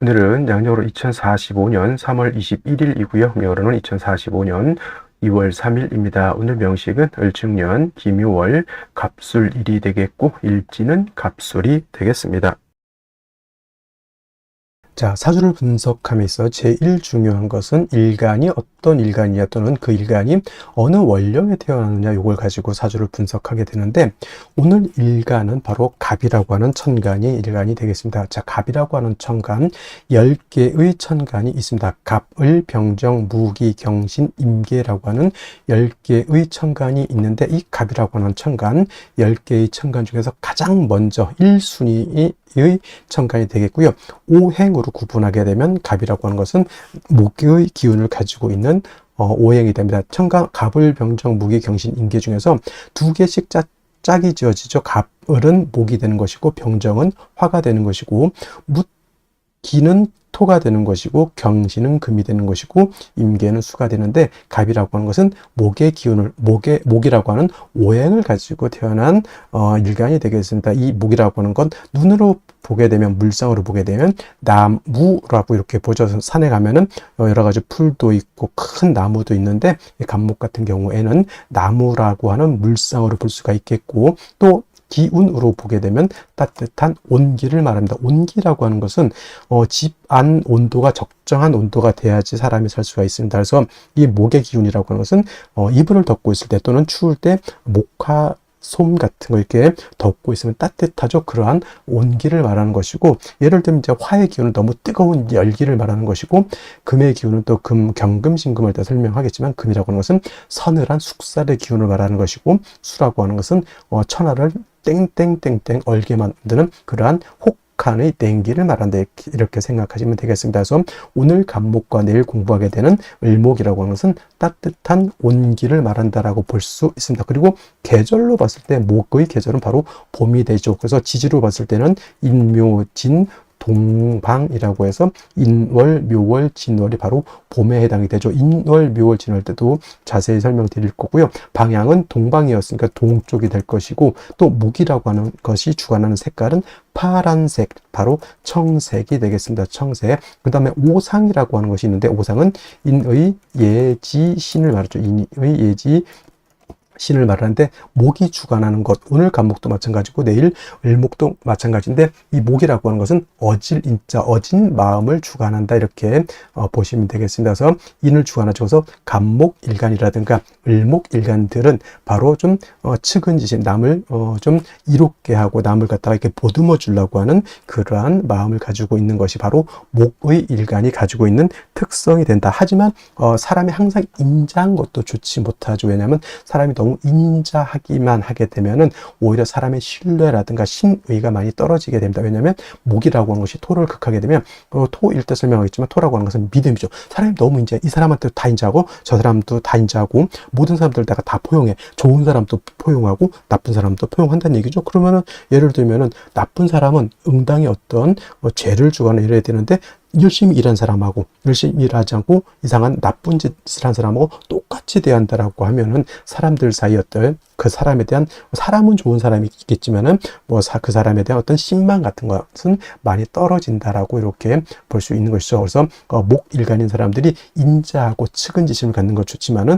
오늘은 양력으로 2045년 3월 21일이고요. 명으로는 2045년 2월 3일입니다. 오늘 명식은 을충년, 김유월, 갑술일이 되겠고 일지는 갑술이 되겠습니다. 자, 사주를 분석함에 있어 제일 중요한 것은 일간이 어떤 일간이냐 또는 그 일간이 어느 원령에 태어났느냐 요걸 가지고 사주를 분석하게 되는데 오늘 일간은 바로 갑이라고 하는 천간이 일간이 되겠습니다. 자, 갑이라고 하는 천간 10개의 천간이 있습니다. 갑, 을, 병정, 무기, 경신, 임계라고 하는 10개의 천간이 있는데 이 갑이라고 하는 천간 10개의 천간 중에서 가장 먼저 1순위의 천간이 되겠고요. 오행으로 구분하게 되면 갑이라고 하는 것은 목의 기운을 가지고 있는 오행이 됩니다. 천간, 갑을, 병정, 무기, 경신, 임계 중에서 두 개씩 짝이 지어지죠. 갑을은 목이 되는 것이고 병정은 화가 되는 것이고 기는 토가 되는 것이고 경신은 금이 되는 것이고 임계는 수가 되는데 갑이라고 하는 것은 목의 기운을 목이라고 하는 오행을 가지고 태어난 일간이 되겠습니다. 이 목이라고 하는 건 눈으로 보게 되면 물상으로 보게 되면 나무라고 이렇게 보죠. 산에 가면은 여러 가지 풀도 있고 큰 나무도 있는데 갑목 같은 경우에는 나무라고 하는 물상으로 볼 수가 있겠고 또 기운으로 보게 되면 따뜻한 온기를 말합니다. 온기라고 하는 것은 집 안 온도가 적정한 온도가 돼야지 사람이 살 수가 있습니다. 그래서 이 목의 기운이라고 하는 것은 이불을 덮고 있을 때 또는 추울 때 목화 솜 같은 거 이렇게 덮고 있으면 따뜻하죠. 그러한 온기를 말하는 것이고 예를 들면 이제 화의 기운은 너무 뜨거운 열기를 말하는 것이고 금의 기운은 또 경금신금을 다 설명하겠지만 금이라고 하는 것은 서늘한 숙살의 기운을 말하는 것이고 수라고 하는 것은 천하를 땡땡땡땡 얼게 만드는 그러한 혹한의 땡기를 말한다 이렇게 생각하시면 되겠습니다. 그래서 오늘 갑목과 내일 공부하게 되는 을목이라고 하는 것은 따뜻한 온기를 말한다라고 볼 수 있습니다. 그리고 계절로 봤을 때 목의 계절은 바로 봄이 되죠. 그래서 지지로 봤을 때는 인묘진 동방이라고 해서 인월, 묘월, 진월이 바로 봄에 해당이 되죠. 인월, 묘월, 진월 때도 자세히 설명드릴 거고요. 방향은 동방이었으니까 동쪽이 될 것이고 또 목이라고 하는 것이 주관하는 색깔은 파란색, 바로 청색이 되겠습니다. 청색. 그 다음에 오상이라고 하는 것이 있는데 오상은 인의 예지 신을 말하죠. 인의 예지 신을 말하는데 목이 주관하는 것, 오늘 갑목도 마찬가지고 내일 을목도 마찬가지인데 이 목이라고 하는 것은 어질 인자, 어진 마음을 주관한다 이렇게 보시면 되겠습니다. 그래서 인을 주관하죠. 그래서 갑목 일간이라든가 을목 일간들은 바로 좀 측은지심, 남을 좀 이롭게 하고 남을 갖다가 이렇게 보듬어 주려고 하는 그러한 마음을 가지고 있는 것이 바로 목의 일간이 가지고 있는 특성이 된다. 하지만 사람이 항상 인자한 것도 좋지 못하죠. 왜냐하면 사람이 너무 인자하기만 하게 되면은 오히려 사람의 신뢰라든가 신의가 많이 떨어지게 됩니다. 왜냐하면 목이라고 하는 것이 토를 극하게 되면 토일 때 설명하겠지만 토라고 하는 것은 믿음이죠. 사람이 너무 인자해. 이 사람한테 다 인자하고 저 사람도 다 인자하고 모든 사람들 다 포용해. 좋은 사람도 포용하고 나쁜 사람도 포용한다는 얘기죠. 그러면은 예를 들면은 나쁜 사람은 응당히 어떤 죄를 주거나 이래야 되는데 열심히 일한 사람하고 열심히 일하지 않고 이상한 나쁜 짓을 한 사람하고 똑같이 대한다라고 하면은 사람들 사이 어떤 그 사람에 대한 사람은 좋은 사람이 있겠지만은 그 사람에 대한 어떤 신망 같은 것은 많이 떨어진다라고 이렇게 볼 수 있는 것이죠. 그래서 목 일간인 사람들이 인자하고 측은지심을 갖는 것 좋지만은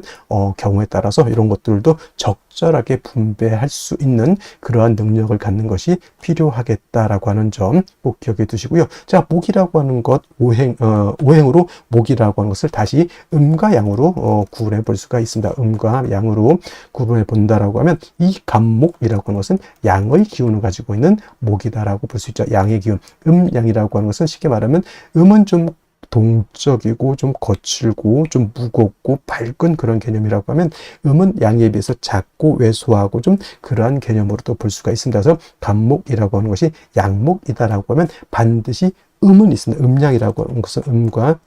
경우에 따라서 이런 것들도 적절하게 분배할 수 있는 그러한 능력을 갖는 것이 필요하겠다라고 하는 점 꼭 기억해 두시고요. 자, 목이라고 하는 것 오행으로 목이라고 하는 것을 다시 음과 양으로 구분해 볼 수가 있습니다. 음과 양으로 구분해 본다라고 하면 이 갑목이라고 하는 것은 양의 기운을 가지고 있는 목이다라고 볼 수 있죠. 양의 기운. 양이라고 하는 것은 쉽게 말하면 음은 좀 동적이고 좀 거칠고 좀 무겁고 밝은 그런 개념이라고 하면 음은 양에 비해서 작고 왜소하고 좀 그러한 개념으로도 볼 수가 있습니다. 그래서 갑목이라고 하는 것이 양목이다라고 하면 반드시 음은 있습니다. 음양이라고 하는 것은 음과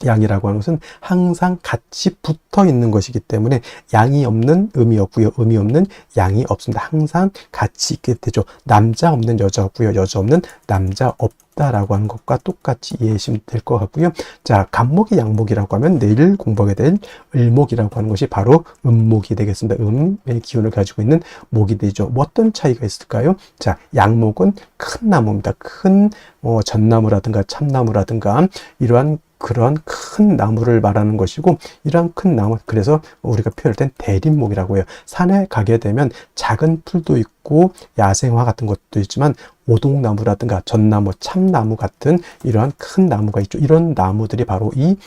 양이라고 하는 것은 항상 같이 붙어 있는 것이기 때문에 양이 없는 음이 없고요. 음이 없는 양이 없습니다. 항상 같이 있게 되죠. 남자 없는 여자 없고요. 여자 없는 남자 없다라고 하는 것과 똑같이 이해하시면 될 것 같고요. 자, 간목이 양목이라고 하면 내일 공부하게 될 을목이라고 하는 것이 바로 음목이 되겠습니다. 음의 기운을 가지고 있는 목이 되죠. 뭐 어떤 차이가 있을까요? 자, 양목은 큰 나무입니다. 큰 전나무라든가 참나무라든가 이러한 그런 큰 나무를 말하는 것이고, 이러한 큰 나무, 그래서 우리가 표현할 땐 대림목이라고 해요. 산에 가게 되면 작은 풀도 있고 야생화 같은 것도 있지만 오동나무라든가 전나무, 참나무 같은 이러한 큰 나무가 있죠. 이런 나무들이 바로 이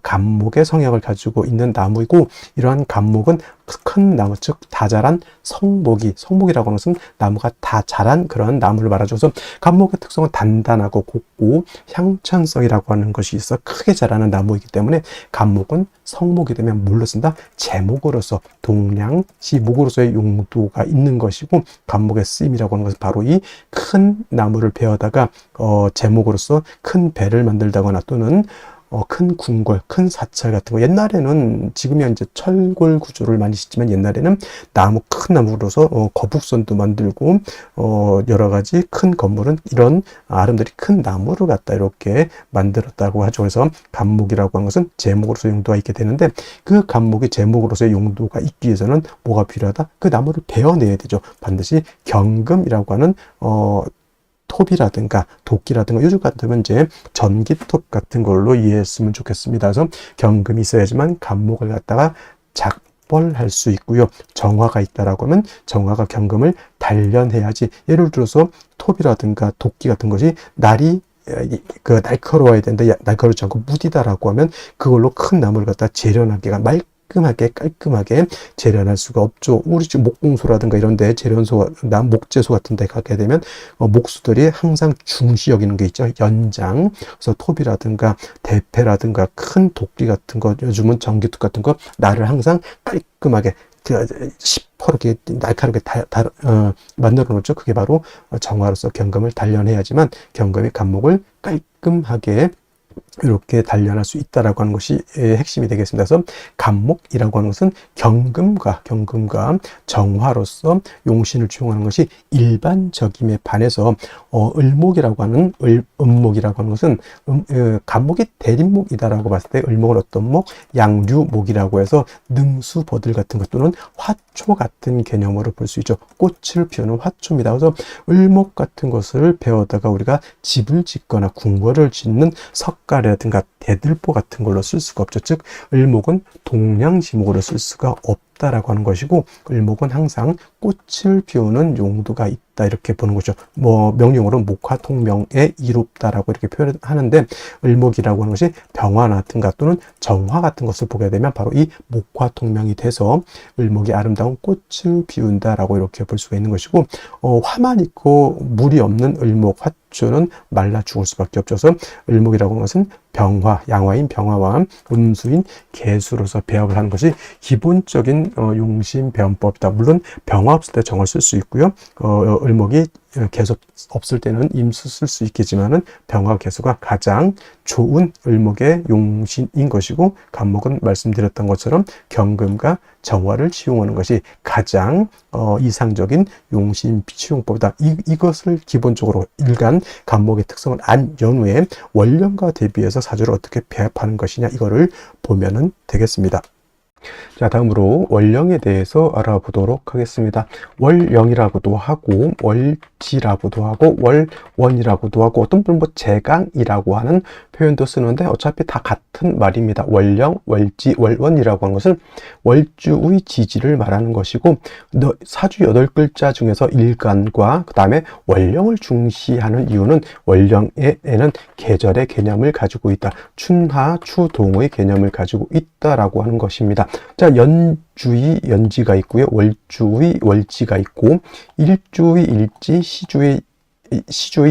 간목의 성향을 가지고 있는 나무이고, 이러한 간목은 큰 나무, 즉 다 자란 성목이라고 하는 것은 나무가 다 자란 그런 나무를 말하죠. 그래서 간목의 특성은 단단하고 곱고 향천성이라고 하는 것이 있어 크게 자라는 나무이기 때문에 간목은 성목이 되면 뭘로 쓴다? 제목으로서, 동량시 목으로서의 용도가 있는 것이고, 간목의 쓰임이라고 하는 것은 바로 이 큰 나무를 베어다가 제목으로서 큰 배를 만들다거나 또는 큰 궁궐, 큰 사찰 같은 거, 옛날에는 지금이야 이제 철골 구조를 많이 짓지만 옛날에는 큰 나무로서 거북선도 만들고 여러 가지 큰 건물은 이런 아름드리 큰 나무를 갖다 이렇게 만들었다고 하죠. 그래서 간목이라고 하는 것은 제목으로서 용도가 있게 되는데, 그 간목이 제목으로서의 용도가 있기 위해서는 뭐가 필요하다? 그 나무를 베어내야 되죠. 반드시 경금이라고 하는 톱이라든가 도끼라든가, 요즘 같으면 이제 전기톱 같은 걸로 이해했으면 좋겠습니다. 그래서 경금이 있어야지만 간목을 갖다가 작벌할 수 있고요. 정화가 있다라고 하면 정화가 경금을 단련해야지. 예를 들어서 톱이라든가 도끼 같은 것이 날카로워야 되는데 날카롭지 않고 무디다라고 하면 그걸로 큰 나무를 갖다 재련하기가 깔끔하게 재련할 수가 없죠. 우리 집 목공소라든가 이런 데 목재소 같은 데 가게 되면 목수들이 항상 중시 여기는 게 있죠. 연장. 그래서 톱이라든가 대패라든가 큰 도끼 같은 거, 요즘은 전기톱 같은 거, 날을 항상 깔끔하게 시퍼렇게 날카롭게 만들어 놓죠. 그게 바로 정화로서 경금을 단련해야지만 경금의 간목을 깔끔하게 이렇게 단련할 수 있다라고 하는 것이 핵심이 되겠습니다. 그래서 간목이라고 하는 것은 경금과 정화로서 용신을 취용하는 것이 일반적임에 반해서 을목이라고 하는 음목이라고 하는 것은 간목이 대림목이다라고 봤을 때 을목은 어떤 목? 양류목이라고 해서 능수, 버들 같은 것 또는 화초 같은 개념으로 볼 수 있죠. 꽃을 피우는 화초입니다. 그래서 을목 같은 것을 배우다가 우리가 집을 짓거나 궁궐을 짓는 석가래라든가 대들보 같은 걸로 쓸 수가 없죠. 즉 을목은 동량지목으로 쓸 수가 없다라고 하는 것이고, 을목은 항상 꽃을 피우는 용도가 있다 이렇게 보는 거죠. 명령어로 목화통명에 이롭다라고 이렇게 표현하는데, 을목이라고 하는 것이 병화라든가 또는 정화 같은 것을 보게 되면 바로 이 목화통명이 돼서 을목이 아름다운 꽃을 피운다라고 이렇게 볼 수가 있는 것이고, 화만 있고 물이 없는 을목, 화초는 말라 죽을 수밖에 없죠. 그래서 을목이라고 하는 것은 병화, 양화인 병화와 음수인 개수로서 배합을 하는 것이 기본적인 용신 배원법이다. 물론 병화 없을 때 정을 쓸 수 있고요. 을목이 개수 없을 때는 임수 쓸 수 있겠지만은 병화 개수가 가장 좋은 을목의 용신인 것이고, 간목은 말씀드렸던 것처럼 경금과 정화를 취용하는 것이 가장 이상적인 용신 취용법이다. 이것을 기본적으로 일간 간목의 특성을 안 연후에 월령과 대비해서 사주를 어떻게 배합하는 것이냐, 이거를 보면은 되겠습니다. 자, 다음으로 월령에 대해서 알아보도록 하겠습니다. 월령이라고도 하고 월지라고도 하고 월원이라고도 하고 어떤 분은 제강이라고 하는 표현도 쓰는데 어차피 다 같은 말입니다. 월령, 월지, 월원이라고 하는 것은 월주의 지지를 말하는 것이고, 사주 8글자 중에서 일간과 그 다음에 월령을 중시하는 이유는 월령에는 계절의 개념을 가지고 있다. 춘하, 추동의 개념을 가지고 있다라고 하는 것입니다. 자, 연주의 연지가 있고요. 월주의 월지가 있고, 일주의 일지, 시주의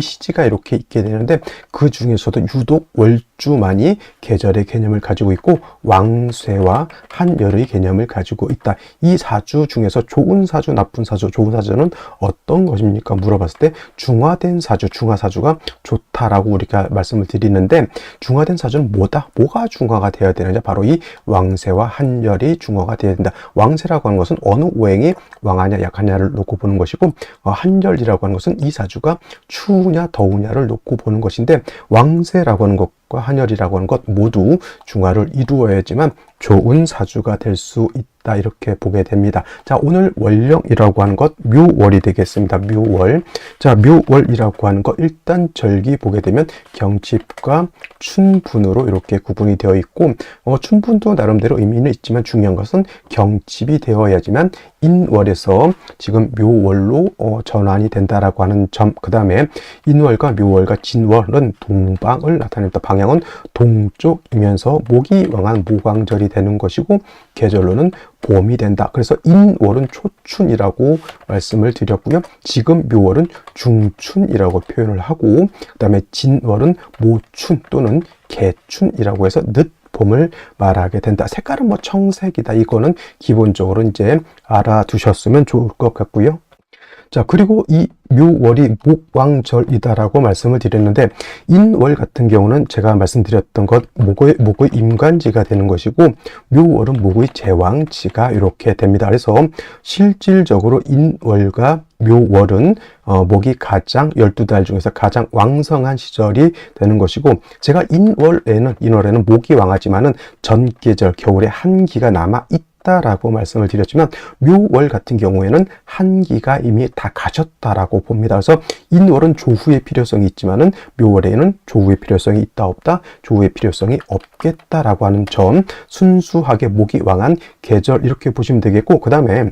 시지가 이렇게 있게 되는데, 그 중에서도 유독 월주만이 계절의 개념을 가지고 있고 왕쇠와 한열의 개념을 가지고 있다. 이 사주 중에서 좋은 사주, 나쁜 사주, 좋은 사주는 어떤 것입니까? 물어봤을 때 중화된 사주, 중화사주가 좋다. 좋다라고 우리가 말씀을 드리는데, 중화된 사주는 뭐가 중화가 되어야 되느냐? 바로 이 왕세와 한열이 중화가 되어야 된다. 왕세라고 하는 것은 어느 오행이 왕하냐 약하냐를 놓고 보는 것이고, 한열이라고 하는 것은 이 사주가 추우냐 더우냐를 놓고 보는 것인데, 왕세라고 하는 것과 한열이라고 하는 것 모두 중화를 이루어야지만 좋은 사주가 될 수 있다, 이렇게 보게 됩니다. 자, 오늘 월령이라고 하는 것 묘월이 되겠습니다. 묘월. 자, 묘월이라고 하는 것 일단 절기 보게 되면 경칩과 춘분으로 이렇게 구분이 되어 있고, 춘분도 나름대로 의미는 있지만 중요한 것은 경칩이 되어야지만 인월에서 지금 묘월로 전환이 된다라고 하는 점. 그 다음에 인월과 묘월과 진월은 동방을 나타냅니다. 방향은 동쪽이면서 목이 왕한 모광절이 되는 것이고, 계절로는 봄이 된다. 그래서 인월은 초춘이라고 말씀을 드렸고요. 지금 묘월은 중춘이라고 표현을 하고, 그 다음에 진월은 모춘 또는 개춘이라고 해서 늦봄을 말하게 된다. 색깔은 뭐 청색이다. 이거는 기본적으로 이제 알아두셨으면 좋을 것 같고요. 자, 그리고 이 묘월이 목왕절이다라고 말씀을 드렸는데, 인월 같은 경우는 제가 말씀드렸던 것 목의 임관지가 되는 것이고, 묘월은 목의 제왕지가 이렇게 됩니다. 그래서 실질적으로 인월과 묘월은 목이 가장 12달 중에서 가장 왕성한 시절이 되는 것이고, 제가 인월에는 목이 왕하지만은 전계절 겨울에 한기가 남아 라고 말씀을 드렸지만, 묘월 같은 경우에는 한기가 이미 다 가셨다라고 봅니다. 그래서 인월은 조후의 필요성이 있지만은 묘월에는 조후의 필요성이 있다 없다, 조후의 필요성이 없겠다라고 하는 점, 순수하게 목이 왕한 계절 이렇게 보시면 되겠고, 그 다음에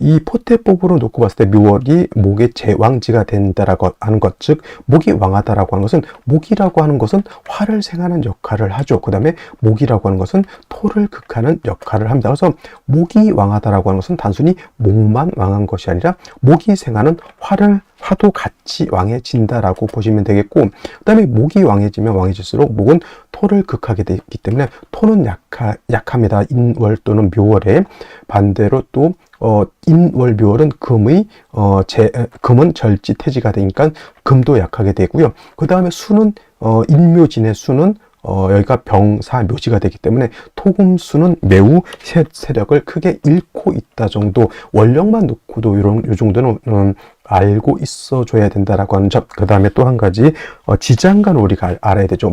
이 포태법으로 놓고 봤을 때 묘월이 목의 제왕지가 된다라고 하는 것, 즉 목이 왕하다라고 하는 것은, 목이라고 하는 것은 화를 생하는 역할을 하죠. 그 다음에 목이라고 하는 것은 토를 극하는 역할을 합니다. 그래서 목이 왕하다라고 하는 것은 단순히 목만 왕한 것이 아니라 목이 생하는 화도 같이 왕해진다라고 보시면 되겠고, 그 다음에 목이 왕해지면 왕해질수록 목은 토를 극하게 되기 때문에 토는 약합니다. 인월 또는 묘월에. 반대로 또 인월 묘월은 금은 절지태지가 되니까 금도 약하게 되고요. 그 다음에 수는 인묘진의 수는 여기가 병사 묘지가 되기 때문에 토금수는 매우 세력을 크게 잃고 있다 정도, 원령만 놓고도 요 정도는 알고 있어줘야 된다라고 하는 점. 그 다음에 또 한 가지, 지장간을 우리가 알아야 되죠.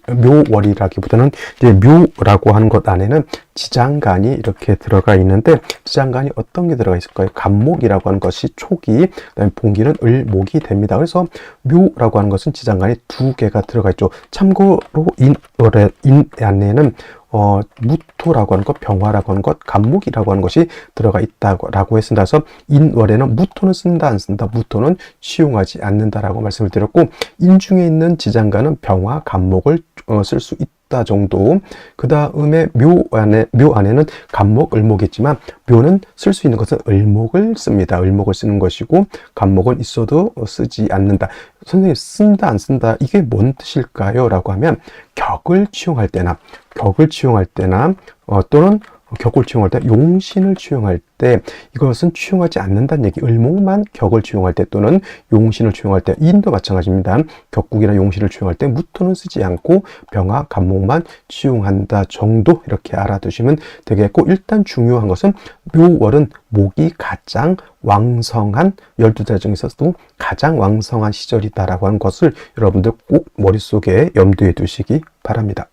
묘월이라기보다는 이제 묘라고 하는 것 안에는 지장간이 이렇게 들어가 있는데, 지장간이 어떤 게 들어가 있을까요? 간목이라고 하는 것이 초기, 그다음에 봉기는 을목이 됩니다. 그래서 묘라고 하는 것은 지장간이 2개가 들어가 있죠. 참고로 인 안에는 무토라고 하는 것, 병화라고 하는 것, 간목이라고 하는 것이 들어가 있다고 했습니다. 그래서 인월에는 무토는 쓴다 안 쓴다, 무토는 취용하지 않는다라고 말씀을 드렸고, 인중에 있는 지장간은 병화, 간목을 쓸 수 있다 정도. 그 다음에 묘 안에는 간목, 을목이 있지만 묘는 쓸 수 있는 것은 을목을 씁니다. 을목을 쓰는 것이고, 간목은 있어도 쓰지 않는다. 선생님, 쓴다 안 쓴다, 이게 뭔 뜻일까요? 라고 하면, 격을 취용할 때나 또는 격을 취용할 때, 용신을 취용할 때 이것은 취용하지 않는다는 얘기. 을목만 격을 취용할 때 또는 용신을 취용할 때, 인도 마찬가지입니다. 격국이나 용신을 취용할 때 무토는 쓰지 않고 병화, 간목만 취용한다 정도, 이렇게 알아두시면 되겠고, 일단 중요한 것은 묘월은 목이 가장 왕성한, 12달 중에서도 가장 왕성한 시절이다라고 하는 것을 여러분들 꼭 머릿속에 염두에 두시기 바랍니다.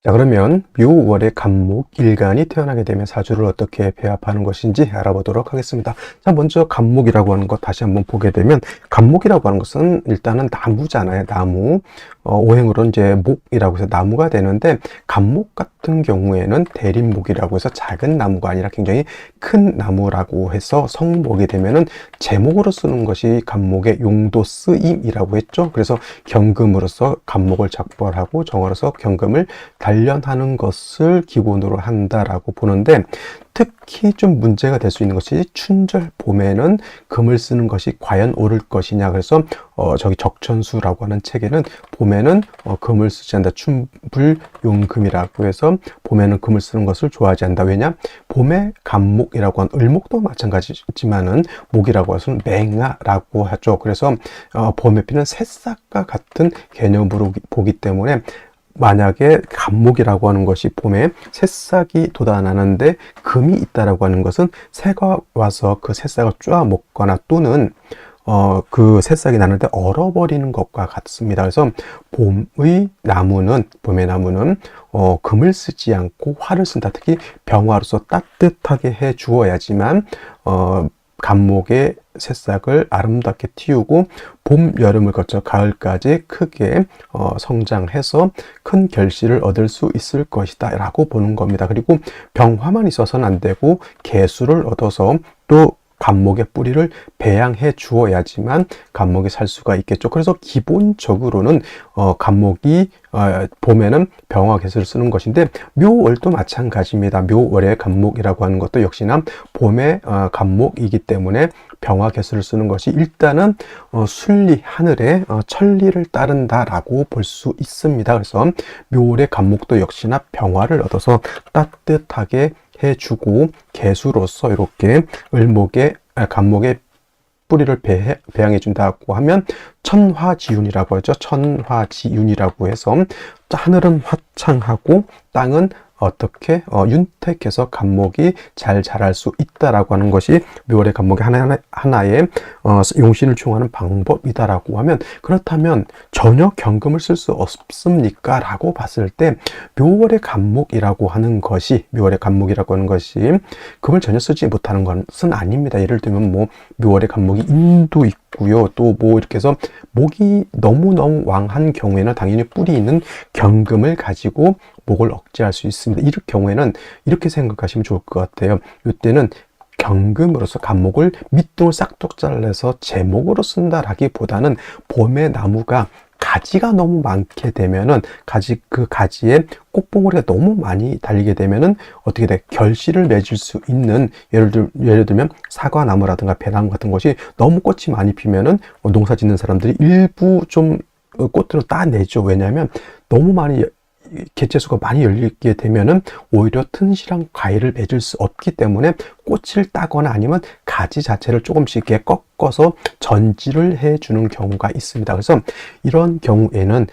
자, 그러면 묘월의 간목 일간이 태어나게 되면 사주를 어떻게 배합하는 것인지 알아보도록 하겠습니다. 자, 먼저 간목이라고 하는 것 다시 한번 보게 되면, 간목이라고 하는 것은 일단은 나무잖아요. 나무. 오행으로 이제 목이라고 해서 나무가 되는데, 간목 같은 경우에는 대림목이라고 해서 작은 나무가 아니라 굉장히 큰 나무라고 해서 성목이 되면은 제목으로 쓰는 것이 간목의 용도 쓰임이라고 했죠. 그래서 경금으로서 간목을 작벌하고 정어로서 경금을 달 관련하는 것을 기본으로 한다라고 보는데, 특히 좀 문제가 될 수 있는 것이 춘절 봄에는 금을 쓰는 것이 과연 옳을 것이냐. 그래서 저기 적천수라고 하는 책에는 봄에는 금을 쓰지 않는다. 춘불용금이라고 해서 봄에는 금을 쓰는 것을 좋아하지 않는다. 왜냐? 봄에 간목이라고 하는, 을목도 마찬가지지만은 목이라고 해서는 맹아라고 하죠. 그래서 봄에 피는 새싹과 같은 개념으로 보기 때문에, 만약에 간목이라고 하는 것이 봄에 새싹이 돋아나는데 금이 있다라고 하는 것은 새가 와서 그 새싹을 쪼아 먹거나 또는 그 새싹이 나는데 얼어버리는 것과 같습니다. 그래서 봄의 나무는 금을 쓰지 않고 화를 쓴다. 특히 병화로서 따뜻하게 해 주어야지만 간목의 새싹을 아름답게 틔우고 봄, 여름을 거쳐 가을까지 크게 성장해서 큰 결실을 얻을 수 있을 것이다 라고 보는 겁니다. 그리고 병화만 있어서는 안 되고 개수를 얻어서 또 간목의 뿌리를 배양해 주어야지만 간목이 살 수가 있겠죠. 그래서 기본적으로는 간목이 봄에는 병화 개수를 쓰는 것인데, 묘월도 마찬가지입니다. 묘월의 간목이라고 하는 것도 역시나 봄의 간목이기 때문에 병화 개수를 쓰는 것이 일단은 순리, 하늘의 천리를 따른다라고 볼 수 있습니다. 그래서 묘월의 간목도 역시나 병화를 얻어서 따뜻하게 해주고 개수로서 이렇게 간목의 뿌리를 배양해 준다고 하면 천화지윤이라고 하죠. 천화지윤이라고 해서 하늘은 화창하고 땅은 어떻게 윤택해서 간목이 잘 자랄 수 있다라고 하는 것이 묘월의 간목의 하나의 용신을 충하는 방법이다라고 하면, 그렇다면 전혀 경금을 쓸 수 없습니까? 라고 봤을 때 묘월의 간목이라고 하는 것이 금을 전혀 쓰지 못하는 것은 아닙니다. 예를 들면 뭐 묘월의 간목이 인도 있고요. 또 뭐 이렇게 해서 목이 너무너무 왕한 경우에는 당연히 뿌리 있는 경금을 가지고 목을 억제할 수 있습니다. 이럴 경우에는 이렇게 생각하시면 좋을 것 같아요. 이때는 경금으로서 간목을 밑둥을 싹둑 잘라서 제목으로 쓴다라기보다는 봄에 나무가 가지가 너무 많게 되면은 그 가지에 꽃봉오리가 너무 많이 달리게 되면은 어떻게 돼? 결실을 맺을 수 있는, 예를 들면 사과나무라든가 배나무 같은 것이 너무 꽃이 많이 피면은 농사 짓는 사람들이 일부 좀 꽃들을 따내죠. 왜냐하면 너무 많이 개체수가 많이 열리게 되면은 오히려 튼실한 과일을 맺을 수 없기 때문에 꽃을 따거나 아니면 가지 자체를 조금씩 이렇게 꺾어서 전지를 해주는 경우가 있습니다. 그래서 이런 경우에는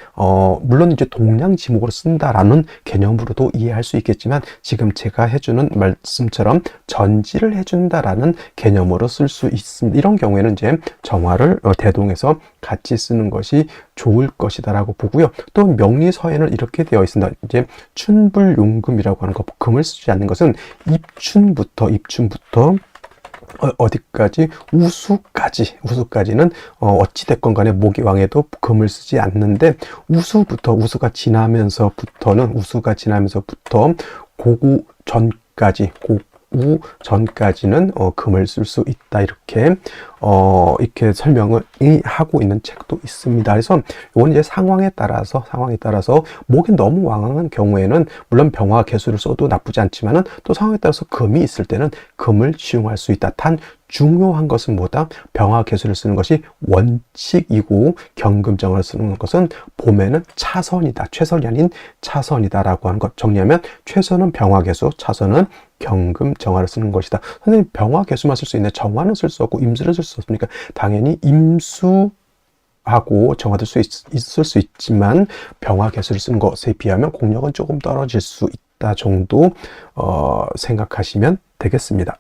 물론 이제 동량지목으로 쓴다라는 개념으로도 이해할 수 있겠지만, 지금 제가 해주는 말씀처럼 전지를 해준다라는 개념으로 쓸 수 있습니다. 이런 경우에는 이제 정화를 대동해서 같이 쓰는 것이 좋을 것이다라고 보고요. 또 명리서에는 이렇게 되어 있습니다. 이제 춘불용금이라고 하는 거, 금을 쓰지 않는 것은 입춘부터 어디까지? 우수까지는 어찌됐건 간에 목이왕에도 금을 쓰지 않는데, 우수가 지나면서부터 고구 전까지는 금을 쓸 수 있다. 이렇게 설명을 하고 있는 책도 있습니다. 그래서 이건 이제 상황에 따라서 목이 너무 왕왕한 경우에는 물론 병화 개수를 써도 나쁘지 않지만은, 또 상황에 따라서 금이 있을 때는 금을 시용할 수 있다. 단 중요한 것은 뭐다? 병화 개수를 쓰는 것이 원칙이고 경금정을 쓰는 것은 봄에는 차선이다. 최선이 아닌 차선이다라고 하는 것. 정리하면 최선은 병화 개수, 차선은 경금 정화를 쓰는 것이다. 선생님, 병화 개수만 쓸 수 있는데 정화는 쓸 수 없고 임수를 쓸 수 없으니까 당연히 임수하고 정화도 있을 수 있지만 병화 개수를 쓰는 것에 비하면 공력은 조금 떨어질 수 있다 정도 생각하시면 되겠습니다.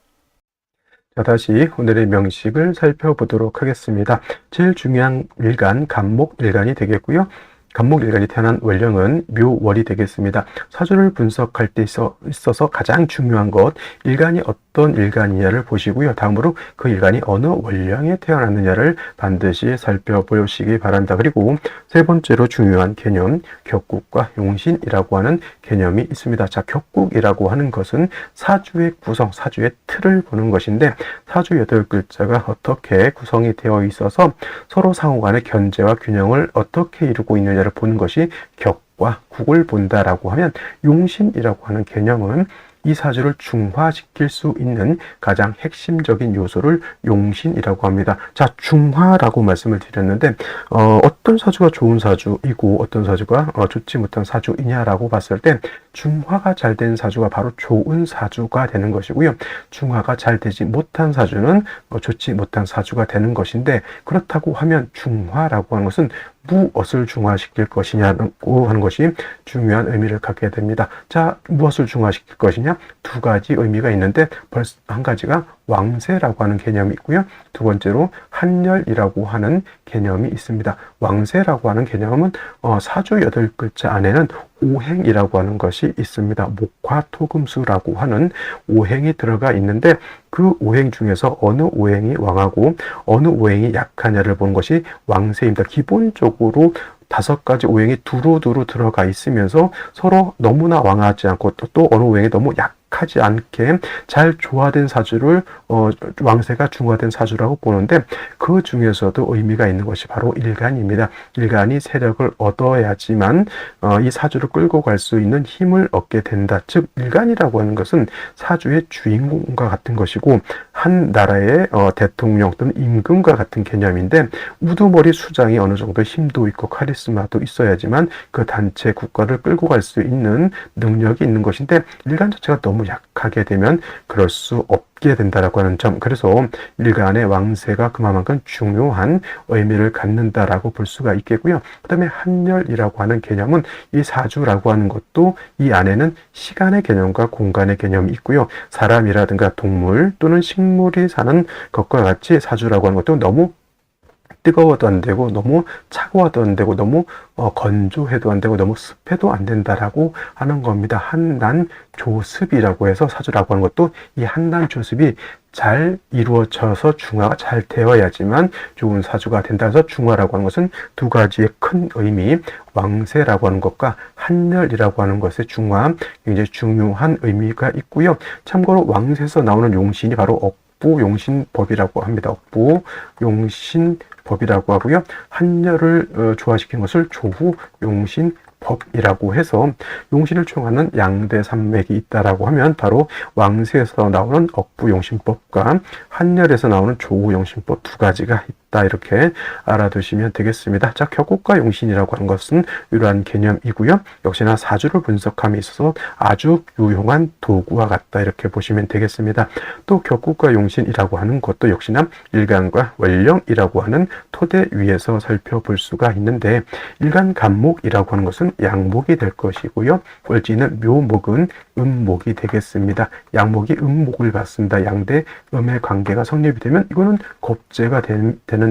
자, 다시 오늘의 명식을 살펴보도록 하겠습니다. 제일 중요한 일간, 간목일간이 되겠고요. 간목일간이 태어난 월령은 묘월이 되겠습니다. 사주를 분석할 때 있어서 가장 중요한 것, 일간이 어떤 일간이냐를 보시고요. 다음으로 그 일간이 어느 월령에 태어났느냐를 반드시 살펴보시기 바란다. 그리고 세 번째로 중요한 개념, 격국과 용신이라고 하는 개념이 있습니다. 자, 격국이라고 하는 것은 사주의 구성, 사주의 틀을 보는 것인데, 사주 8글자가 어떻게 구성이 되어 있어서 서로 상호 간의 견제와 균형을 어떻게 이루고 있느냐를 보는 것이 격국 국과 국을 본다라고 하면 용신이라고 하는 개념은 이 사주를 중화시킬 수 있는 가장 핵심적인 요소를 용신이라고 합니다. 자, 중화라고 말씀을 드렸는데 어떤 사주가 좋은 사주이고 어떤 사주가 좋지 못한 사주이냐라고 봤을 때 중화가 잘 된 사주가 바로 좋은 사주가 되는 것이고요. 중화가 잘 되지 못한 사주는 좋지 못한 사주가 되는 것인데, 그렇다고 하면 중화라고 하는 것은 무엇을 중화시킬 것이냐고 하는 것이 중요한 의미를 갖게 됩니다. 자, 무엇을 중화시킬 것이냐? 두 가지 의미가 있는데, 벌써 한 가지가 왕세라고 하는 개념이 있고요. 두 번째로 한열이라고 하는 개념이 있습니다. 왕세라고 하는 개념은 사주 8글자 안에는 오행이라고 하는 것이 있습니다. 목화토금수라고 하는 오행이 들어가 있는데, 그 오행 중에서 어느 오행이 왕하고 어느 오행이 약하냐를 보는 것이 왕세입니다. 기본적으로 5가지 오행이 두루두루 들어가 있으면서 서로 너무나 왕하지 않고 또 어느 오행이 너무 약하지 않게 잘 조화된 사주를 왕세가 중화된 사주라고 보는데, 그 중에서도 의미가 있는 것이 바로 일간입니다. 일간이 세력을 얻어야지만 이 사주를 끌고 갈 수 있는 힘을 얻게 된다. 즉 일간이라고 하는 것은 사주의 주인공과 같은 것이고 한 나라의 대통령 또는 임금과 같은 개념인데, 우두머리 수장이 어느 정도 힘도 있고 카리스마도 있어야지만 그 단체 국가를 끌고 갈 수 있는 능력이 있는 것인데, 일간 자체가 너무 약하게 되면 그럴 수 없게 된다라고 하는 점, 그래서 일간의 왕세가 그만큼 중요한 의미를 갖는다라고 볼 수가 있겠고요. 그 다음에 한열이라고 하는 개념은 이 사주라고 하는 것도 이 안에는 시간의 개념과 공간의 개념이 있고요. 사람이라든가 동물 또는 식물이 사는 것과 같이 사주라고 하는 것도 너무 뜨거워도 안 되고 너무 차가워도 안 되고 너무 건조해도 안 되고 너무 습해도 안 된다라고 하는 겁니다. 한난 조습이라고 해서 사주라고 하는 것도 이 한난 조습이 잘 이루어져서 중화가 잘 되어야지만 좋은 사주가 된다. 해서 중화라고 하는 것은 두 가지의 큰 의미, 왕세라고 하는 것과 한열이라고 하는 것의 중화, 굉장히 중요한 의미가 있고요. 참고로 왕세에서 나오는 용신이 바로 억부용신법이라고 합니다. 억부용신법이라고 하고요. 한열을 조화시킨 것을 조후용신법이라고 해서 용신을 총하는 양대 산맥이 있다라고 하면 바로 왕세에서 나오는 억부용신법과 한열에서 나오는 조후용신법 두 가지가 있다. 이렇게 알아두시면 되겠습니다. 자, 격국과 용신이라고 하는 것은 이러한 개념이고요. 역시나 사주를 분석함에 있어서 아주 유용한 도구와 같다. 이렇게 보시면 되겠습니다. 또 격국과 용신이라고 하는 것도 역시나 일간과 원령이라고 하는 토대 위에서 살펴볼 수가 있는데, 일간 간목이라고 하는 것은 양목이 될 것이고요. 월지는 묘목은 음목이 되겠습니다. 양목이 음목을 받습니다. 양대 음의 관계가 성립이 되면 이거는 겁재가 되는데,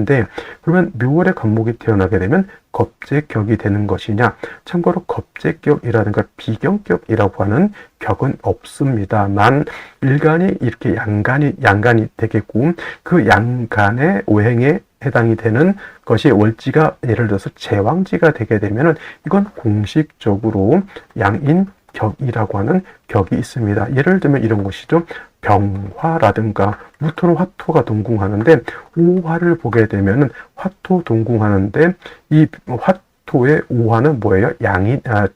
그러면 묘월의 간목이 태어나게 되면 겁재격이 되는 것이냐? 참고로 겁재격이라든가 비경격이라고 하는 격은 없습니다만 일간이 이렇게 양간이 되겠고, 그 양간의 오행에 해당이 되는 것이 월지가 예를 들어서 제왕지가 되게 되면은 이건 공식적으로 양인격이라고 하는 격이 있습니다. 예를 들면 이런 것이죠. 병화라든가 무토는 화토가 동궁하는데 오화를 보게 되면은 화토 동궁하는데 이 화토의 오화는 뭐예요?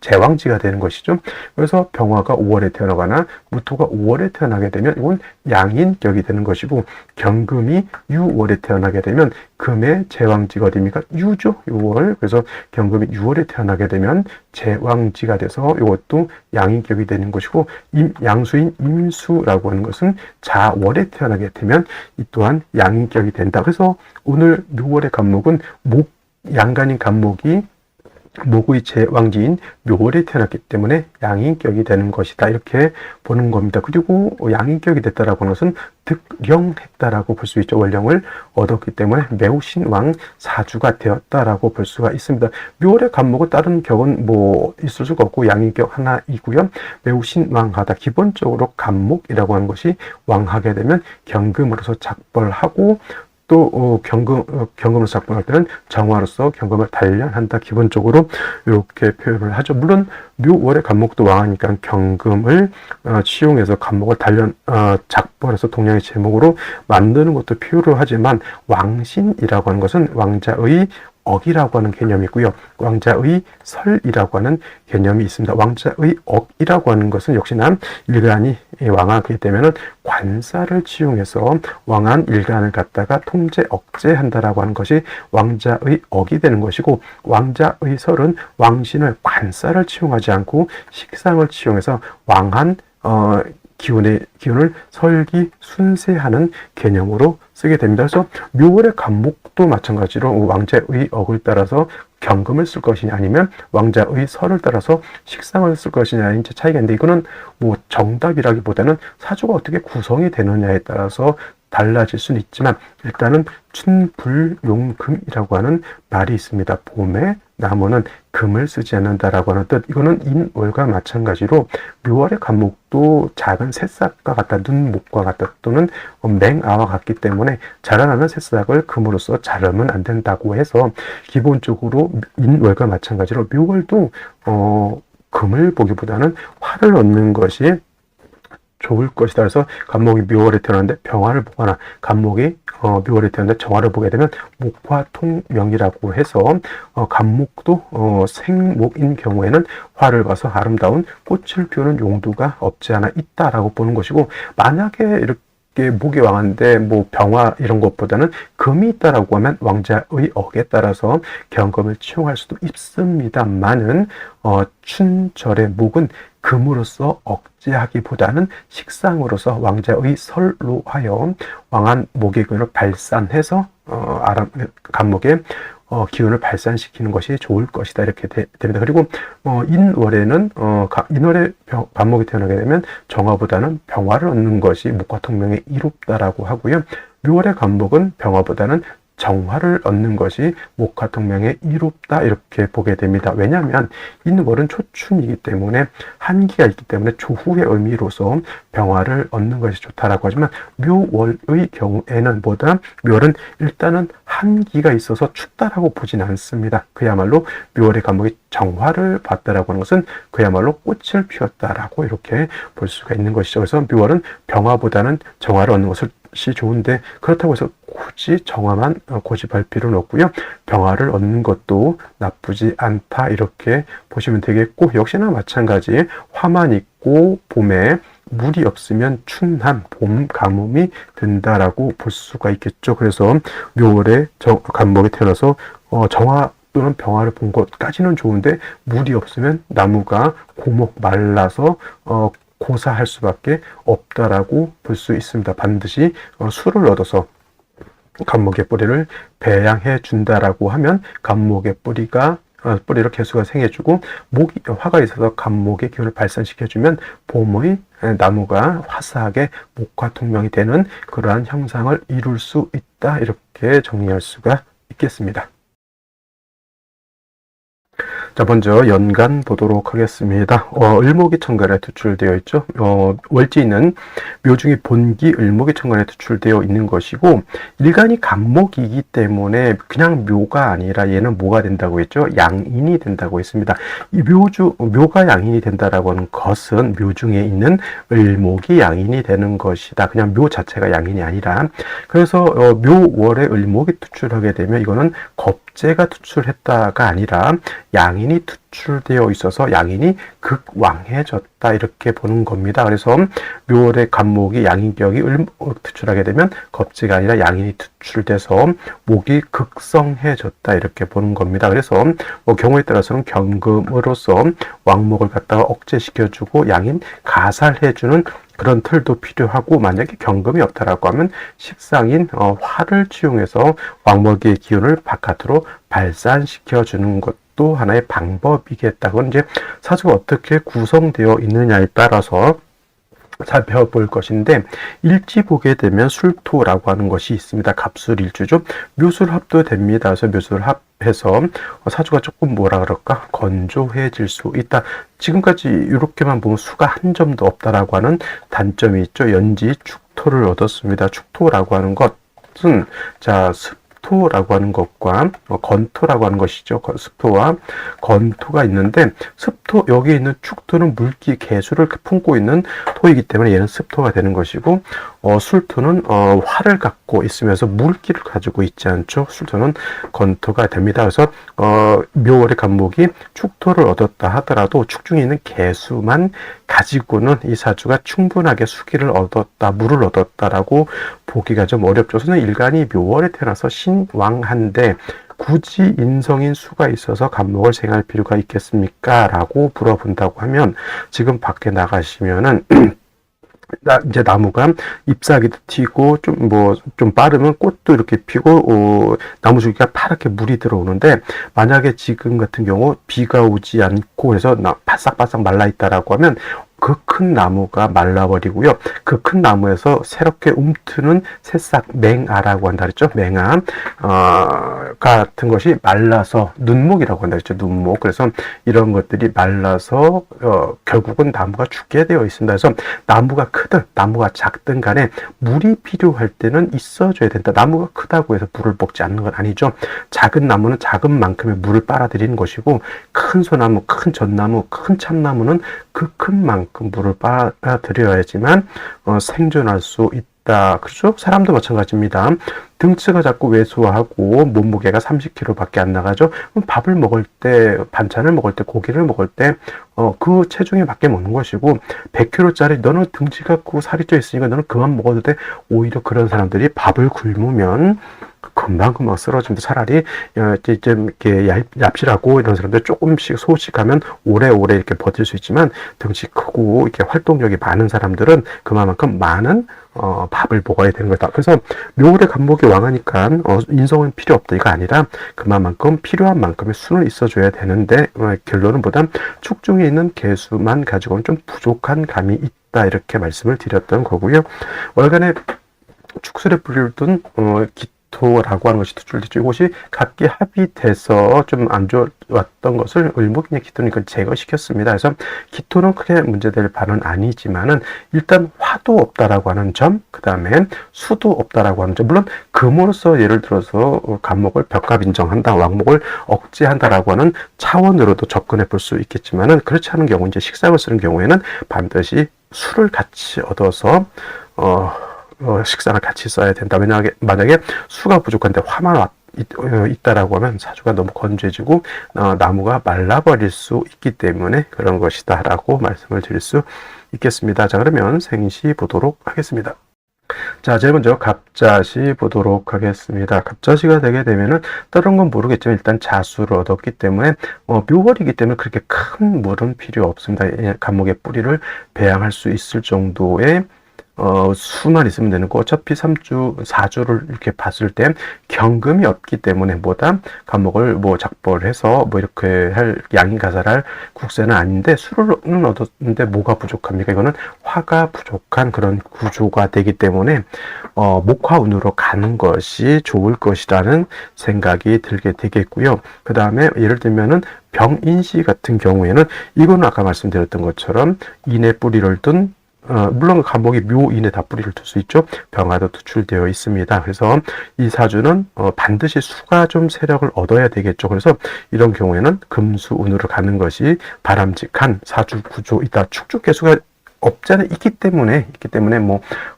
제왕지가 되는 것이죠. 그래서 병화가 5월에 태어나거나 무토가 5월에 태어나게 되면 이건 양인격이 되는 것이고, 경금이 6월에 태어나게 되면 금의 제왕지가 어디입니까? 유죠. 6월. 그래서 경금이 6월에 태어나게 되면 제왕지가 돼서 이것도 양인격이 되는 것이고, 양수인 임수라고 하는 것은 자월에 태어나게 되면 이 또한 양인격이 된다. 그래서 오늘 6월의 간목은 양간인 간목이 목의 제왕지인 묘월에 태어났기 때문에 양인격이 되는 것이다. 이렇게 보는 겁니다. 그리고 양인격이 됐다라고 하는 것은 득령했다라고 볼 수 있죠. 원령을 얻었기 때문에 매우 신왕 사주가 되었다라고 볼 수가 있습니다. 묘월의 간목은 다른 격은 뭐 있을 수가 없고 양인격 하나이고요. 매우 신왕하다. 기본적으로 간목이라고 하는 것이 왕하게 되면 경금으로서 작벌하고, 또 경금으로 작동할 때는 정화로서 경금을 단련한다. 기본적으로 이렇게 표현을 하죠. 물론 묘월의 간목도 왕하니까 경금을 취용해서 간목을 작벌해서 동양의 제목으로 만드는 것도 필요로 하지만 왕신이라고 하는 것은 왕자의 억이라고 하는 개념이 있고요. 왕자의 설이라고 하는 개념이 있습니다. 왕자의 억이라고 하는 것은 역시나 일간이 왕하게 되면은 관사를 치용해서 왕한 일간을 갖다가 통제 억제한다라고 하는 것이 왕자의 억이 되는 것이고, 왕자의 설은 왕신을 관사를 치용하지 않고 식상을 치용해서 왕한 기운을 설기 순세하는 개념으로 쓰게 됩니다. 그래서 묘월의 간목도 마찬가지로 왕자의 억을 따라서 경금을 쓸 것이냐, 아니면 왕자의 설을 따라서 식상을 쓸 것이냐의 차이가 있는데, 이거는 뭐 정답이라기보다는 사주가 어떻게 구성이 되느냐에 따라서 달라질 수는 있지만, 일단은 춘불용금이라고 하는 말이 있습니다. 봄에 나무는 금을 쓰지 않는다라고 하는 뜻. 이거는 인월과 마찬가지로 묘월의 간목도 작은 새싹과 같다, 눈목과 같다, 또는 맹아와 같기 때문에 자라나는 새싹을 금으로써 자르면 안 된다고 해서, 기본적으로 인월과 마찬가지로 묘월도 금을 보기보다는 화를 얻는 것이 좋을 것이다. 그래서 간목이 묘월에 태어났는데 병화를 보거나, 간목이 묘월에 태어났는데 정화를 보게 되면 목화통명이라고 해서 간목도 생목인 경우에는 화를 봐서 아름다운 꽃을 피우는 용도가 없지 않아 있다라고 보는 것이고, 만약에 이렇게 목이 왕한데 뭐 병화 이런 것보다는 금이 있다라고 하면 왕자의 억에 따라서 경금을 치용할 수도 있습니다만은, 춘절의 목은 금으로서 억제하기보다는 식상으로서 왕자의 설로 하여 왕한 목의 기운을 발산해서 간목의 기운을 발산시키는 것이 좋을 것이다, 이렇게 됩니다. 그리고 인월에는 인월에 간목이 태어나게 되면 정화보다는 병화를 얻는 것이 목화통명에 이롭다라고 하고요. 묘월의 간목은 병화보다는 정화를 얻는 것이 목화통명에 이롭다, 이렇게 보게 됩니다. 왜냐하면 인월은 초춘이기 때문에 한기가 있기 때문에 조후의 의미로서 병화를 얻는 것이 좋다라고 하지만, 묘월의 경우에는 묘월은 일단은 한기가 있어서 춥다라고 보진 않습니다. 그야말로 묘월의 간목이 정화를 받다라고 하는 것은 그야말로 꽃을 피웠다라고 이렇게 볼 수가 있는 것이죠. 그래서 묘월은 병화보다는 정화를 얻는 것이 좋은데, 그렇다고 해서 굳이 정화만 고집할 필요는 없고요. 병화를 얻는 것도 나쁘지 않다, 이렇게 보시면 되겠고, 역시나 마찬가지 화만 있고 봄에 물이 없으면 춘한 봄 가뭄이 된다라고 볼 수가 있겠죠. 그래서 묘월에 간목이 태어나서 정화 또는 병화를 본 것까지는 좋은데, 물이 없으면 나무가 고목 말라서 고사할 수밖에 없다라고 볼 수 있습니다. 반드시 수를 얻어서 간목의 뿌리를 배양해 준다라고 하면, 간목의 뿌리로 개수가 생겨주고 화가 있어서 간목의 기운을 발산시켜주면 봄의 나무가 화사하게 목화통명이 되는 그러한 형상을 이룰 수 있다, 이렇게 정리할 수가 있겠습니다. 자, 먼저 연간 보도록 하겠습니다. 을목이 천간에 투출되어 있죠. 월지는 묘중의 본기 을목이 천간에 투출되어 있는 것이고, 일간이 간목이기 때문에 그냥 묘가 아니라 얘는 뭐가 된다고 했죠? 양인이 된다고 했습니다. 이 묘가 양인이 된다라고 하는 것은 묘중에 있는 을목이 양인이 되는 것이다. 그냥 묘 자체가 양인이 아니라. 그래서 묘월에 을목이 투출하게 되면 이거는 겁재가 투출했다가 아니라 양인이 투출되어 있어서 양인이 극왕해졌다, 이렇게 보는 겁니다. 그래서 묘월의 간목이 양인격이 을목 투출하게 되면 겁재가 아니라 양인이 투출돼서 목이 극성해졌다, 이렇게 보는 겁니다. 그래서 경우에 따라서는 경금으로서 왕목을 갖다가 억제시켜주고 양인 가살해주는 그런 틀도 필요하고, 만약에 경금이 없다라고 하면 식상인 화를 치용해서 왕목의 기운을 바깥으로 발산시켜주는 것도 하나의 방법이겠다. 그건 이제 사주가 어떻게 구성되어 있느냐에 따라서 살펴볼 것인데, 일지 보게 되면 술토라고 하는 것이 있습니다. 갑술일주죠. 묘술합도 됩니다. 그래서 묘술합해서 사주가 조금 뭐라 그럴까, 건조해질 수 있다. 지금까지 이렇게만 보면 수가 한 점도 없다라고 하는 단점이 있죠. 연지 축토를 얻었습니다. 축토라고 하는 것은 자 습토라고 하는 것과 건토라고 하는 것이죠. 습토와 건토가 있는데, 습토, 여기 있는 축토는 물기 개수를 품고 있는 토이기 때문에 얘는 습토가 되는 것이고, 술토는 화를 갖고 있으면서 물기를 가지고 있지 않죠. 술토는 건토가 됩니다. 그래서 묘월의 간목이 축토를 얻었다 하더라도 축중에 있는 개수만 가지고는 이 사주가 충분하게 수기를 얻었다, 물을 얻었다라고 보기가 좀 어렵죠. 저는 일간이 묘월에 태어나서 신왕한데 굳이 인성인 수가 있어서 간목을 생할 필요가 있겠습니까? 라고 물어본다고 하면, 지금 밖에 나가시면은 이제 나무가 잎사귀도 튀고 좀 빠르면 꽃도 이렇게 피고 나무 줄기가 파랗게 물이 들어오는데, 만약에 지금 같은 경우 비가 오지 않고 그래서 바싹바싹 말라 있다라고 하면 그 큰 나무가 말라버리고요. 그 큰 나무에서 새롭게 움트는 새싹 맹아라고 한다 그랬죠. 맹아 같은 것이 말라서 눈목이라고 한다 그랬죠. 눈목. 그래서 이런 것들이 말라서 결국은 나무가 죽게 되어 있습니다. 그래서 나무가 크든 나무가 작든 간에 물이 필요할 때는 있어줘야 된다. 나무가 크다고 해서 물을 먹지 않는 건 아니죠. 작은 나무는 작은 만큼의 물을 빨아들이는 것이고, 큰 소나무, 큰 전나무, 큰 참나무는 그 큰 만큼 물을 빨아들여야지만 생존할 수 있다. 그렇죠? 사람도 마찬가지입니다. 등치가 자꾸 왜소하고 몸무게가 30kg 밖에 안 나가죠. 그럼 밥을 먹을 때, 반찬을 먹을 때, 고기를 먹을 때 그 체중에 맞게 먹는 것이고, 100kg짜리 너는 등치가 크고 살이 쪄 있으니까 너는 그만 먹어도 돼. 오히려 그런 사람들이 밥을 굶으면 금방 쓰러집니다. 차라리 좀 이렇게 얍실하고 이런 사람들 조금씩 소식하면 오래오래 이렇게 버틸 수 있지만, 등치 크고 이렇게 활동력이 많은 사람들은 그만큼 많은 밥을 먹어야 되는 거다. 그래서 묘월의 간목이 왕하니까 인성은 필요 없다 이거 아니라 그만큼 필요한 만큼의 수는 있어줘야 되는데, 결론은 보다 축중에 있는 개수만 가지고는 좀 부족한 감이 있다, 이렇게 말씀을 드렸던 거고요. 월간에 축술에 불릴던 라고 하는 것이 투출됐죠. 이것이 각기 합의돼서 좀 안 좋았던 것을 을목인의 기토니까 제거시켰습니다. 그래서 기토는 크게 문제될 바는 아니지만은 일단 화도 없다라고 하는 점, 그 다음에 수도 없다라고 하는 점, 물론 금으로서 예를 들어서 간목을 벽갑 인정한다, 왕목을 억제한다라고 하는 차원으로도 접근해 볼 수 있겠지만은, 그렇지 않은 경우, 이제 식상을 쓰는 경우에는 반드시 수를 같이 얻어서 식상을 같이 써야 된다. 만약에 수가 부족한데 화만 있다라고 하면 사주가 너무 건조해지고 나무가 말라버릴 수 있기 때문에 그런 것이다 라고 말씀을 드릴 수 있겠습니다. 자, 그러면 생시 보도록 하겠습니다. 자, 제일 먼저 갑자시 보도록 하겠습니다. 갑자시가 되게 되면은 다른 건 모르겠지만 일단 자수를 얻었기 때문에 묘월이기 때문에 그렇게 큰 물은 필요 없습니다. 간목의 뿌리를 배양할 수 있을 정도의 수만 있으면 되는 거. 어차피 3주, 4주를 이렇게 봤을 때 경금이 없기 때문에 뭐다 간목을 작벌해서 이렇게 할 양이 가살할 국세는 아닌데, 수는 얻었는데 뭐가 부족합니까? 이거는 화가 부족한 그런 구조가 되기 때문에 목화운으로 가는 것이 좋을 것이라는 생각이 들게 되겠고요. 그 다음에 예를 들면은 병인시 같은 경우에는 이거는 아까 말씀드렸던 것처럼 인의 뿌리를 둔 물론 간목이 묘인에 다 뿌리를 둘 수 있죠. 병화도 투출되어 있습니다. 그래서 이 사주는 반드시 수가 좀 세력을 얻어야 되겠죠. 그래서 이런 경우에는 금수운으로 가는 것이 바람직한 사주 구조이다. 축축개수가 없잖아요. 있기 때문에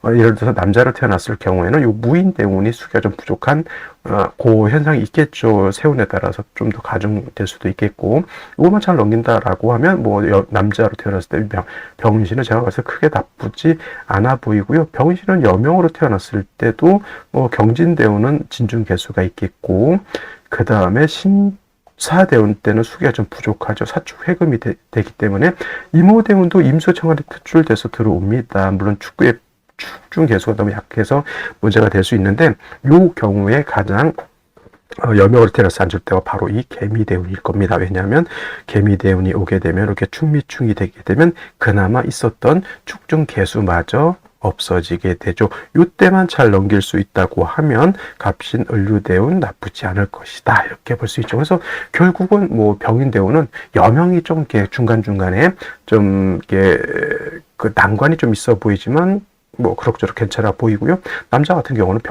예를 들어서 남자로 태어났을 경우에는 요 무인대운이 수가 좀 부족한 그 현상이 있겠죠. 세운에 따라서 좀 더 가중될 수도 있겠고, 이것만 잘 넘긴다라고 하면 남자로 태어났을 때 병신은 제가 봤을 때 크게 나쁘지 않아 보이고요. 병신은 여명으로 태어났을 때도 경진대운은 진중개수가 있겠고, 그 다음에 사대운 때는 수기가 좀 부족하죠. 사축 회금이 되기 때문에 이모대운도 임수청활에 특출돼서 들어옵니다. 물론 축중 개수가 너무 약해서 문제가 될 수 있는데, 이 경우에 가장 여명으로 태어나서 앉을 때가 바로 이 개미대운일 겁니다. 왜냐하면 개미대운이 오게 되면 이렇게 축미충이 되게 되면 그나마 있었던 축중 개수마저 없어지게 되죠. 이때만 잘 넘길 수 있다고 하면 갑신 을류대운 나쁘지 않을 것이다, 이렇게 볼 수 있죠. 그래서 결국은 병인대운은 여명이 좀 이렇게 중간중간에 좀 이렇게 그 난관이 좀 있어 보이지만 뭐 그럭저럭 괜찮아 보이고요. 남자 같은 경우는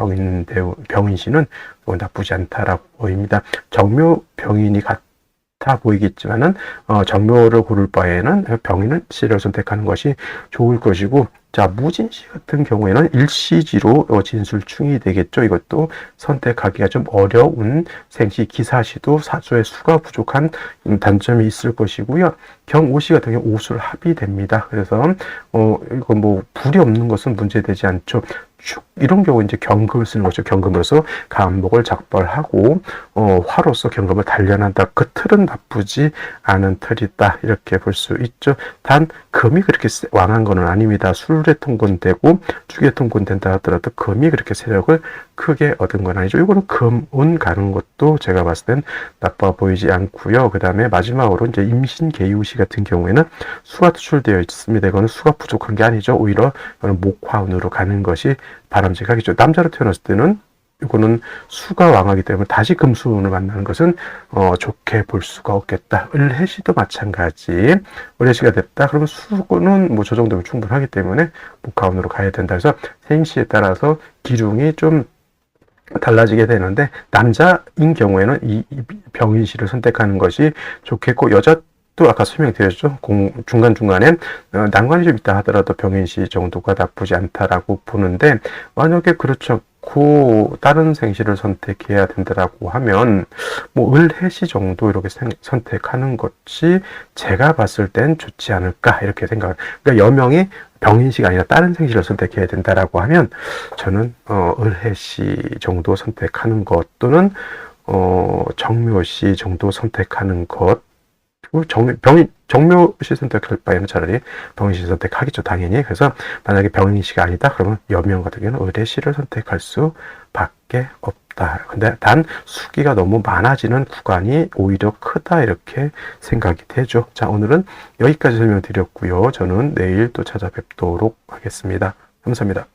병인시는 나쁘지 않다라고 보입니다. 정묘 병인이 같아 보이겠지만은 정묘를 고를 바에는 병인은 씨를 선택하는 것이 좋을 것이고, 자, 무진시 같은 경우에는 일시지로 진술충이 되겠죠. 이것도 선택하기가 좀 어려운 생시, 기사시도 사주의 수가 부족한 단점이 있을 것이고요. 경오시 같은 경우 오술 합이 됩니다. 그래서 이거 뭐 불이 없는 것은 문제되지 않죠. 이런 경우 이제 경금을 쓰는 거죠. 경금으로서 간목을 작벌하고 화로서 경금을 단련한다. 그 틀은 나쁘지 않은 틀이다. 이렇게 볼 수 있죠. 단 금이 그렇게 왕한 것은 아닙니다. 술에 통곤되고 축에 통곤된다 하더라도 금이 그렇게 세력을 크게 얻은 건 아니죠. 이거는 금운 가는 것도 제가 봤을 땐 나빠 보이지 않고요. 그 다음에 마지막으로 이제 임신 개유시 같은 경우에는 수가 투출되어 있습니다. 이거는 수가 부족한 게 아니죠. 오히려 이거는 목화운으로 가는 것이 바람직하겠죠. 남자로 태어났을 때는 이거는 수가 왕하기 때문에 다시 금수운을 만나는 것은 좋게 볼 수가 없겠다. 을해시도 마찬가지. 을해시가 됐다. 그러면 수는 뭐 저 정도면 충분하기 때문에 목화운으로 가야 된다. 그래서 생시에 따라서 기둥이 좀 달라지게 되는데, 남자인 경우에는 이 병인시를 선택하는 것이 좋겠고, 여자 또 아까 설명드렸죠. 중간중간에 난관이 좀 있다 하더라도 병인시 정도가 나쁘지 않다라고 보는데, 만약에 그렇지 않고 다른 생시를 선택해야 된다라고 하면 뭐 을해시 정도 이렇게 선택하는 것이 제가 봤을 땐 좋지 않을까 이렇게 생각을. 그러니까 여명이 병인시가 아니라 다른 생시를 선택해야 된다라고 하면 저는 을해시 정도 선택하는 것, 또는 정묘시 정도 선택하는 것, 정묘시 선택할 바에는 차라리 병인시 선택하겠죠, 당연히. 그래서 만약에 병인시가 아니다 그러면 여명 같은 경우는 을해시를 선택할 수밖에 없다. 근데 단 수기가 너무 많아지는 구간이 오히려 크다, 이렇게 생각이 되죠. 자, 오늘은 여기까지 설명드렸고요. 저는 내일 또 찾아뵙도록 하겠습니다. 감사합니다.